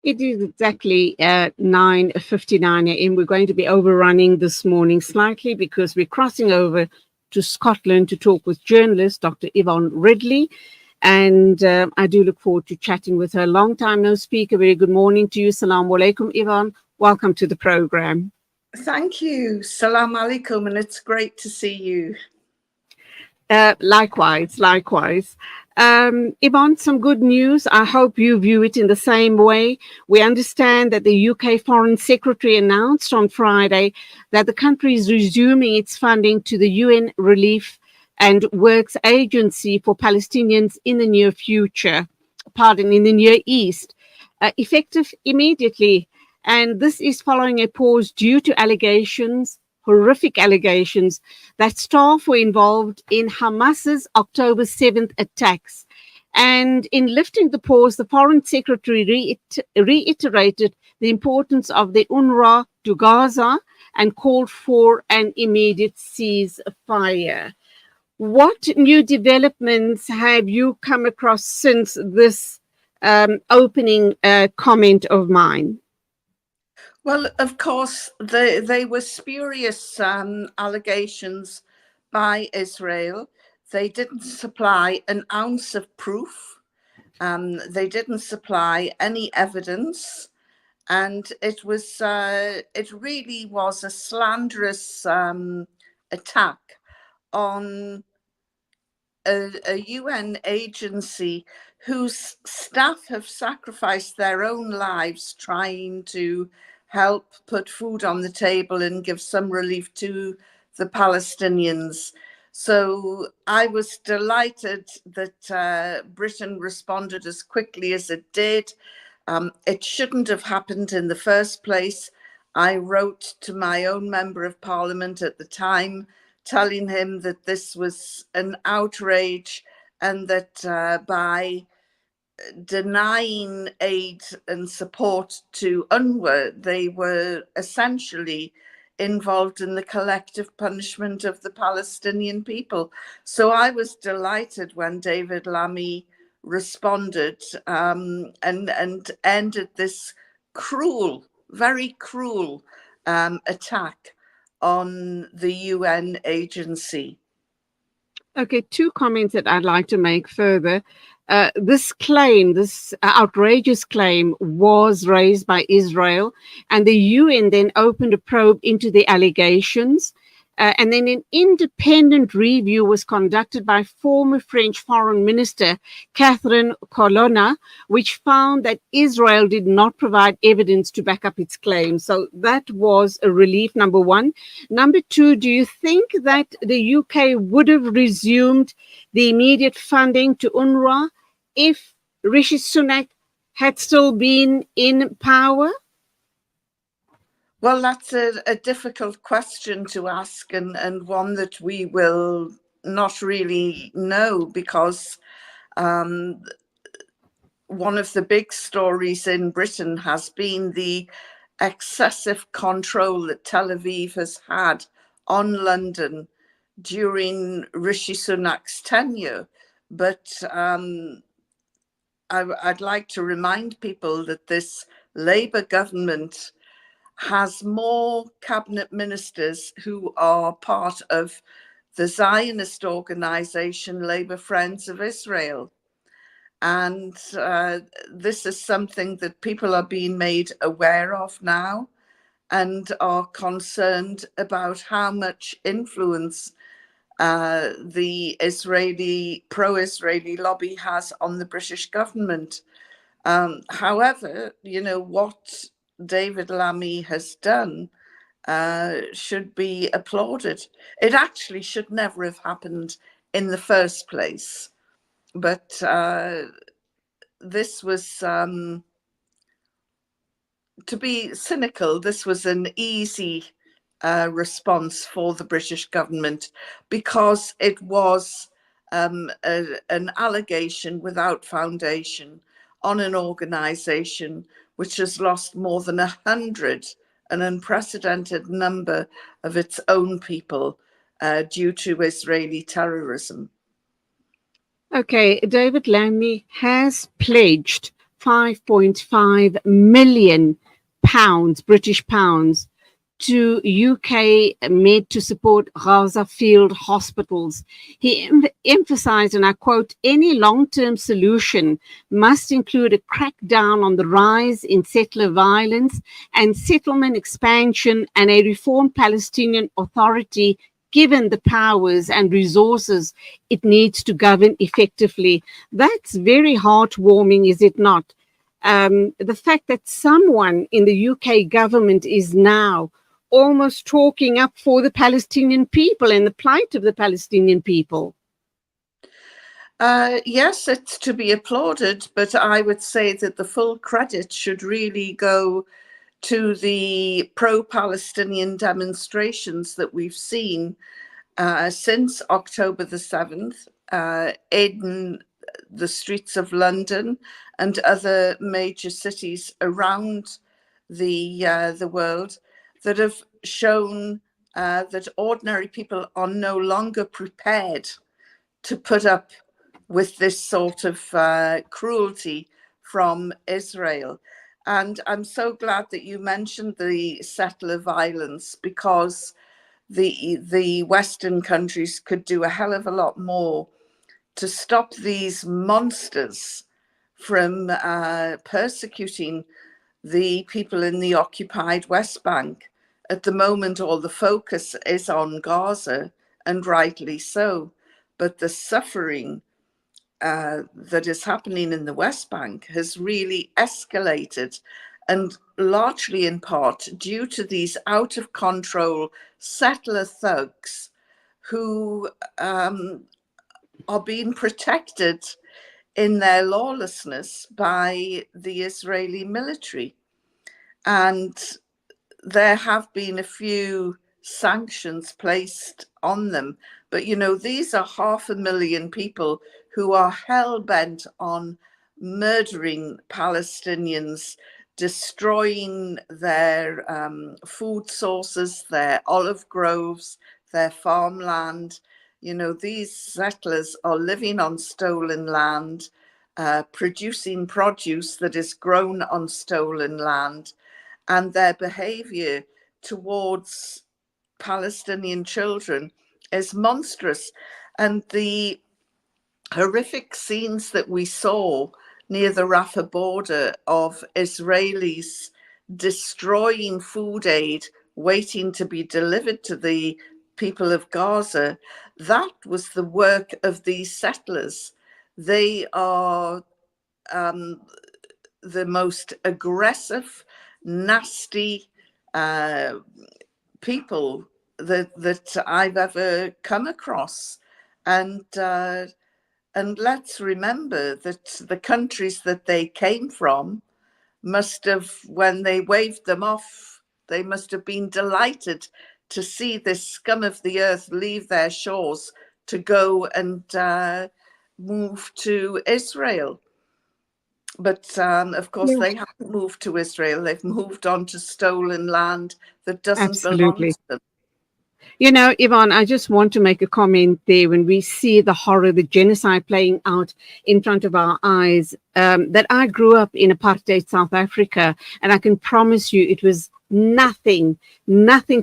It is exactly 9:59 a.m. We're going to be overrunning this morning slightly because we're crossing over to Scotland to talk with journalist Dr. Yvonne Ridley. And I do look forward to chatting with her. Long time no speak. A very good morning to you. Assalamu alaikum, Yvonne. Welcome to the program. Thank you. Salam alaikum, and it's great to see you. Likewise. Yvonne, some good news. I hope you view it in the same way. We understand that the UK Foreign Secretary announced on Friday that the country is resuming its funding to the UN Relief and Works Agency for Palestinians in the near in the Near East, effective immediately. And this is following a pause due to horrific allegations, that staff were involved in Hamas's October 7th attacks. And in lifting the pause, the Foreign Secretary reiterated the importance of the UNRWA to Gaza and called for an immediate ceasefire. What new developments have you come across since this opening comment of mine? Well, of course, they were spurious allegations by Israel. They didn't supply an ounce of proof. They didn't supply any evidence. And it really was a slanderous attack on a UN agency whose staff have sacrificed their own lives trying to help put food on the table and give some relief to the Palestinians. So I was delighted that Britain responded as quickly as it did. It shouldn't have happened in the first place. I wrote to my own member of parliament at the time, telling him that this was an outrage and that by denying aid and support to UNRWA, they were essentially involved in the collective punishment of the Palestinian people. So I was delighted when David Lammy responded and ended this cruel, very cruel attack on the UN agency. Okay, two comments that I'd like to make further. This outrageous claim was raised by Israel, and the UN then opened a probe into the allegations. And then an independent review was conducted by former French Foreign Minister Catherine Colonna, which found that Israel did not provide evidence to back up its claims. So that was a relief, number one. Number two, do you think that the UK would have resumed the immediate funding to UNRWA if Rishi Sunak had still been in power? Well, that's a difficult question to ask, and one that we will not really know, because one of the big stories in Britain has been the excessive control that Tel Aviv has had on London during Rishi Sunak's tenure. But I'd like to remind people that this Labour government has more cabinet ministers who are part of the Zionist organization Labour Friends of Israel. And this is something that people are being made aware of now and are concerned about how much influence the pro-Israeli lobby has on the British government. However, what David Lammy has done should be applauded. It actually should never have happened in the first place. But this was, to be cynical, this was an easy response for the British government, because it was an allegation without foundation on an organization which has lost more than 100, an unprecedented number of its own people due to Israeli terrorism. Okay, David Lammy has pledged 5.5 million pounds, British pounds, to UK Med to support Gaza field hospitals. He emphasized, and I quote, any long-term solution must include a crackdown on the rise in settler violence and settlement expansion and a reformed Palestinian Authority given the powers and resources it needs to govern effectively. That's very heartwarming, is it not? The fact that someone in the UK government is now almost talking up for the Palestinian people and the plight of the Palestinian people. Yes, it's to be applauded, but I would say that the full credit should really go to the pro-Palestinian demonstrations that we've seen since October the 7th in the streets of London and other major cities around the world that have shown that ordinary people are no longer prepared to put up with this sort of cruelty from Israel. And I'm so glad that you mentioned the settler violence, because the Western countries could do a hell of a lot more to stop these monsters from persecuting the people in the occupied West Bank. At the moment, all the focus is on Gaza, and rightly so. But the suffering that is happening in the West Bank has really escalated, and largely in part due to these out of control settler thugs who are being protected in their lawlessness by the Israeli military. And there have been a few sanctions placed on them, but you know, these are 500,000 people who are hell-bent on murdering Palestinians, destroying their food sources, their olive groves, their farmland. You know, these settlers are living on stolen land, producing produce that is grown on stolen land, and their behavior towards Palestinian children is monstrous. And the horrific scenes that we saw near the Rafah border of Israelis destroying food aid waiting to be delivered to the people of Gaza, that was the work of these settlers. They are the most aggressive, nasty people that I've ever come across. And let's remember that the countries that they came from must have, when they waved them off, they must have been delighted to see this scum of the earth leave their shores to go and move to Israel. But of course, they haven't moved to Israel. They've moved on to stolen land that doesn't belong Absolutely. to them. You know, Yvonne, I just want to make a comment there. When we see the horror, the genocide playing out in front of our eyes, that I grew up in apartheid South Africa, and I can promise you it was nothing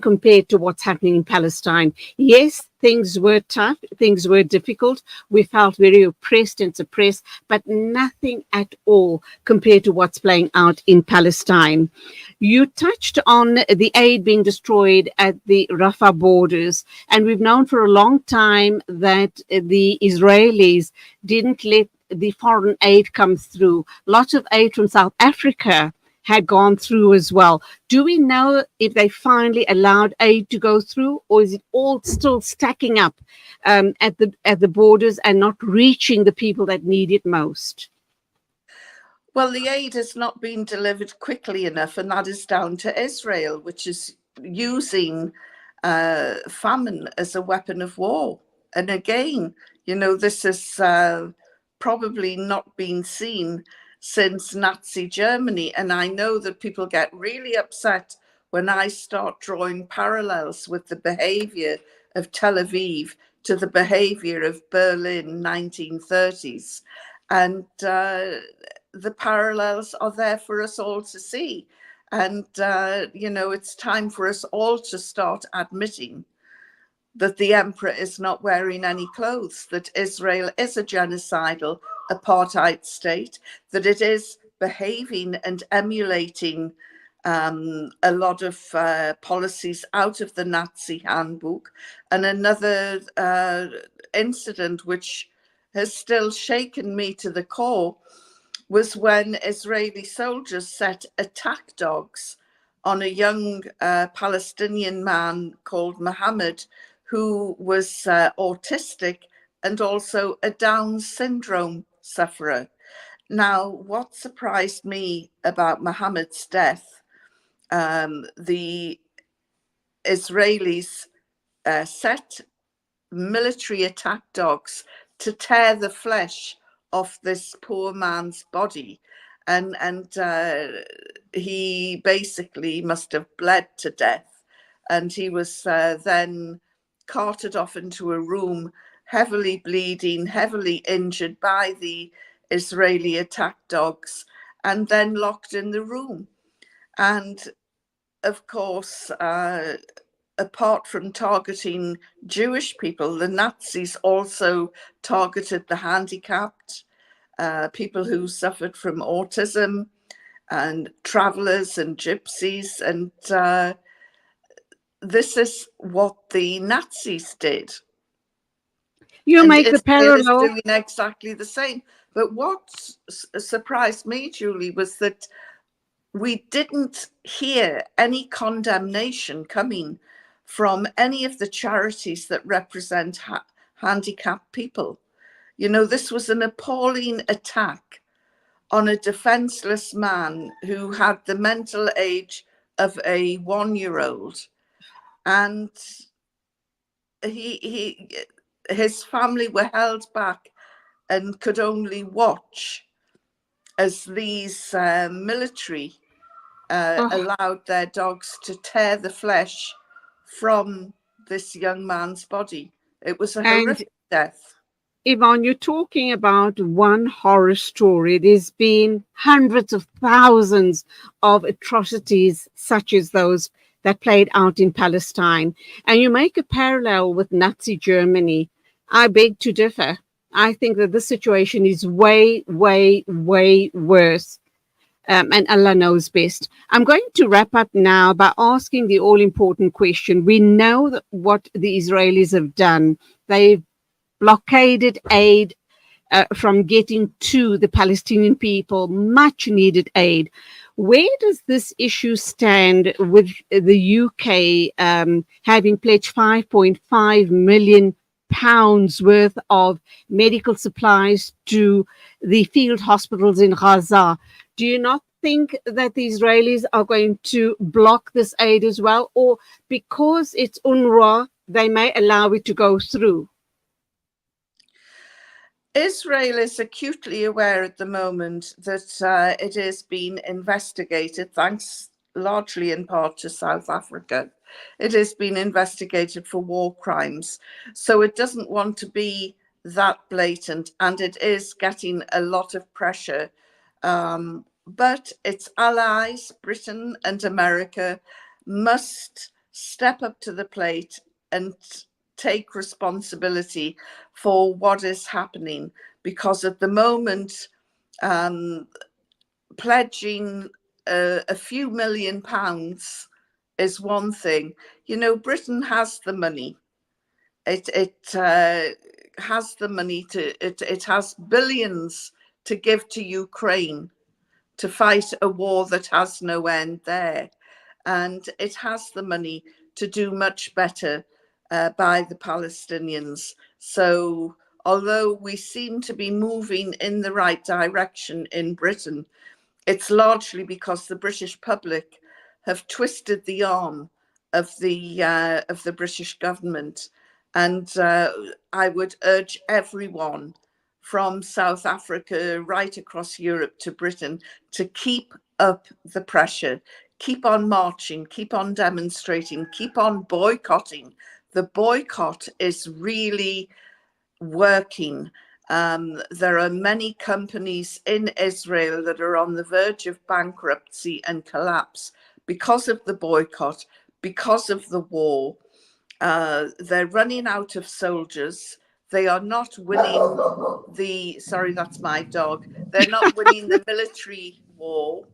compared to what's happening in Palestine. Yes, things were tough, things were difficult. We felt very oppressed and suppressed, but nothing at all compared to what's playing out in Palestine. You touched on the aid being destroyed at the Rafah borders, and we've known for a long time that the Israelis didn't let the foreign aid come through. Lots of aid from South Africa had gone through as well. Do we know if they finally allowed aid to go through, or is it all still stacking up at the borders and not reaching the people that need it most? Well, the aid has not been delivered quickly enough, and that is down to Israel, which is using famine as a weapon of war. And again, you know, this has probably not been seen since Nazi Germany. And I know that people get really upset when I start drawing parallels with the behavior of Tel Aviv to the behavior of Berlin 1930s. And the parallels are there for us all to see. And, it's time for us all to start admitting that the emperor is not wearing any clothes, that Israel is a genocidal apartheid state, that it is behaving and emulating a lot of policies out of the Nazi handbook. And another incident which has still shaken me to the core was when Israeli soldiers set attack dogs on a young Palestinian man called Mohammed, who was autistic and also a Down syndrome sufferer. Now, what surprised me about Mohammed's death, the Israelis set military attack dogs to tear the flesh off this poor man's body. And he basically must have bled to death. And he was then carted off into a room, heavily bleeding, heavily injured by the Israeli attack dogs, and then locked in the room. And of course, apart from targeting Jewish people, the Nazis also targeted the handicapped, people who suffered from autism, and travelers and gypsies. And this is what the Nazis did. You and make the Israel is parallel. doing exactly the same. But what surprised me, Julie, was that we didn't hear any condemnation coming from any of the charities that represent handicapped people. This was an appalling attack on a defenseless man who had the mental age of a 1-year-old. And his family were held back and could only watch as these military allowed their dogs to tear the flesh from this young man's body. It was a horrific death. Yvonne, you're talking about one horror story. There's been hundreds of thousands of atrocities such as those that played out in Palestine. And you make a parallel with Nazi Germany. I beg to differ. I think that this situation is way, way, way worse. And Allah knows best. I'm going to wrap up now by asking the all-important question. We know that what the Israelis have done. They've blockaded aid from getting to the Palestinian people, much needed aid. Where does this issue stand with the UK having pledged £5.5 million worth of medical supplies to the field hospitals in Gaza? Do you not think that the Israelis are going to block this aid as well? Or because it's UNRWA, they may allow it to go through? Israel is acutely aware at the moment that it is being investigated, thanks largely in part to South Africa. It is being investigated for war crimes. So it doesn't want to be that blatant, and it is getting a lot of pressure. But its allies, Britain and America, must step up to the plate and take responsibility for what is happening, because at the moment, pledging a few £1 million is one thing. Britain has the money. It has the money it has billions to give to Ukraine to fight a war that has no end there. And it has the money to do much better by the Palestinians. So although we seem to be moving in the right direction in Britain, it's largely because the British public have twisted the arm of the British government. And I would urge everyone from South Africa right across Europe to Britain to keep up the pressure, keep on marching, keep on demonstrating, keep on boycotting the boycott is really working. There are many companies in Israel that are on the verge of bankruptcy and collapse because of the boycott, because of the war. They're running out of soldiers. They are not winning the, sorry, that's my dog. They're not winning the military war.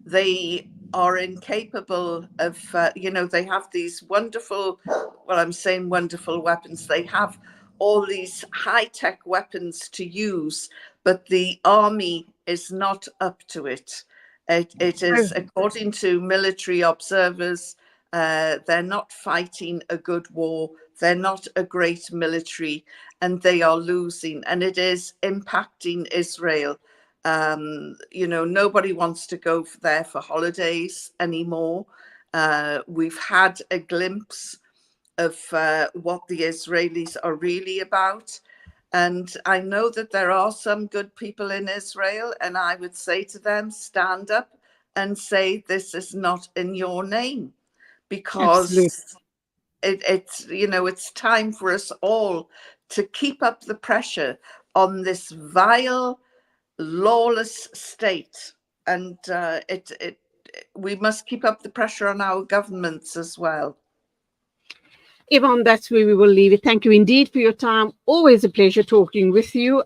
They are incapable of, they have these wonderful, well, I'm saying wonderful weapons. They have all these high-tech weapons to use, but the army is not up to it. It is, according to military observers, they're not fighting a good war. They're not a great military, and they are losing, and it is impacting Israel. Nobody wants to go there for holidays anymore. We've had a glimpse of what the Israelis are really about. And I know that there are some good people in Israel, and I would say to them, stand up and say, this is not in your name, because it's time for us all to keep up the pressure on this vile, lawless state, and we must keep up the pressure on our governments as well. Yvonne, that's where we will leave it. Thank you indeed for your time. Always a pleasure talking with you.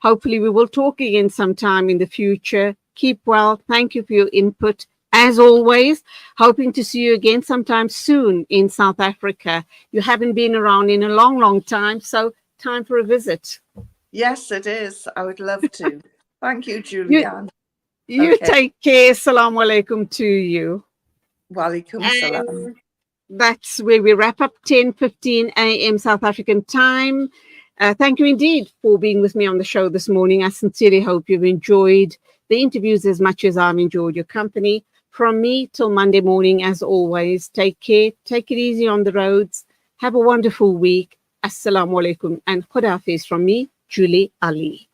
Hopefully we will talk again sometime in the future. Keep well. Thank you for your input. As always, hoping to see you again sometime soon in South Africa. You haven't been around in a long, long time, so time for a visit. Yes, it is. I would love to. Thank you, Julianne. You take care. Assalamu alaikum to you. Walaikum salam. That's where we wrap up 10:15 a.m. South African time. Thank you indeed for being with me on the show this morning. I sincerely hope you've enjoyed the interviews as much as I've enjoyed your company. From me till Monday morning, as always, take care. Take it easy on the roads. Have a wonderful week. Assalamu alaikum and Khuda Hafiz from me, Julie Ali.